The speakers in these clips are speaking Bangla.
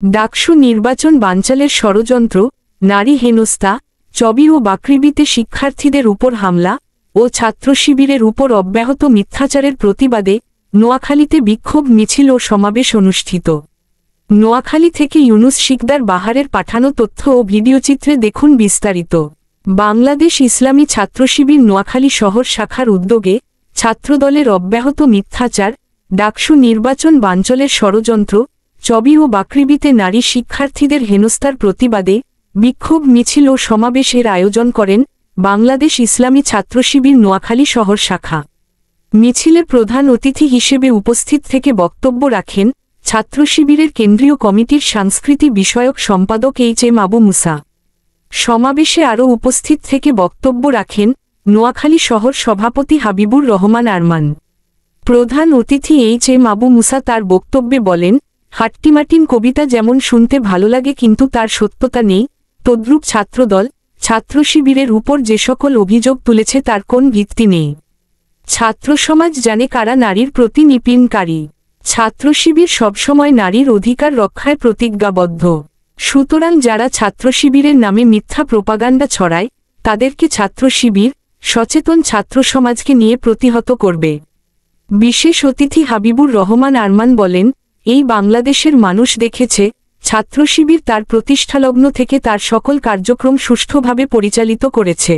ডাকসু নির্বাচন বানচালের ষড়যন্ত্র, নারী হেনস্থা, চবি ও বাকৃবিতে শিক্ষার্থীদের উপর হামলা ও ছাত্র শিবিরের উপর অব্যাহত মিথ্যাচারের প্রতিবাদে নোয়াখালীতে বিক্ষোভ মিছিল ও সমাবেশ অনুষ্ঠিত। নোয়াখালী থেকে ইউনুস শিকদার বাহারের পাঠানো তথ্য ও ভিডিওচিত্রে দেখুন বিস্তারিত। বাংলাদেশ ইসলামী ছাত্র শিবির নোয়াখালী শহর শাখার উদ্যোগে ছাত্রদলের অব্যাহত মিথ্যাচার, ডাকসু নির্বাচন বানচালের ষড়যন্ত্র, চবি ও বাকৃবিতে নারী শিক্ষার্থীদের হেনস্থার প্রতিবাদে বিক্ষোভ মিছিল ও সমাবেশের আয়োজন করেন বাংলাদেশ ইসলামী ছাত্র শিবির নোয়াখালী শহর শাখা। মিছিলে প্রধান অতিথি হিসেবে উপস্থিত থেকে বক্তব্য রাখেন ছাত্র শিবিরের কেন্দ্রীয় কমিটির সাংস্কৃতিক বিষয়ক সম্পাদক এইচ.এম. আবু মুসা। সমাবেশে আরও উপস্থিত থেকে বক্তব্য রাখেন নোয়াখালী শহর সভাপতি হাবিবুর রহমান আরমান। প্রধান অতিথি এইচ.এম. আবু মুসা তার বক্তব্যে বলেন, হাট্টিমাটিন কবিতা যেমন শুনতে ভালো লাগে কিন্তু তার সত্যতা নেই, তদ্রূপ ছাত্রদল, ছাত্র শিবিরের উপর যে সকল অভিযোগ তুলেছে তার কোন ভিত্তি নেই। ছাত্র সমাজ জানে কারা নারীর প্রতি নিপীড়নকারী। ছাত্র শিবির সবসময় নারীর অধিকার রক্ষায় প্রতিজ্ঞাবদ্ধ। সুতরাং যারা ছাত্র শিবিরের নামে মিথ্যা প্রোপাগান্ডা ছড়ায় তাদেরকে ছাত্র শিবির সচেতন ছাত্র সমাজকে নিয়ে প্রতিহত করবে। বিশেষ অতিথি হাবিবুর রহমান আরমান বলেন, এই বাংলাদেশের মানুষ দেখেছে ছাত্র শিবির তার প্রতিষ্ঠালগ্ন থেকে তার সকল কার্যক্রম সুষ্ঠুভাবে পরিচালিত করেছে।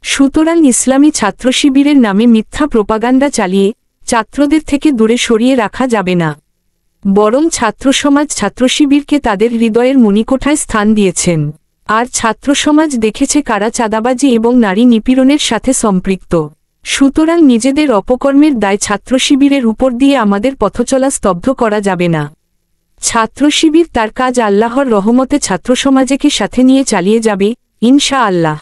সুতরাং ইসলামী ছাত্র শিবিরের নামে মিথ্যা প্রোপাগান্ডা চালিয়ে ছাত্রদের থেকে দূরে সরিয়ে রাখা যাবে না। বরং ছাত্র সমাজ ছাত্র শিবিরকে তাদের হৃদয়ের মণিকোঠায় স্থান দিয়েছেন। আর ছাত্র সমাজ দেখেছে কারা চাঁদাবাজি এবং নারী নিপীড়নের সাথে সম্পৃক্ত। সুতরাং নিজেদের অপকর্মের দায় ছাত্র শিবিরের উপর দিয়ে আমাদের পথচলা স্তব্ধ করা যাবে না। ছাত্র শিবির তার কাজ আল্লাহর রহমতে ছাত্র সমাজকে সাথে নিয়ে চালিয়ে যাবে, ইনশাআল্লাহ।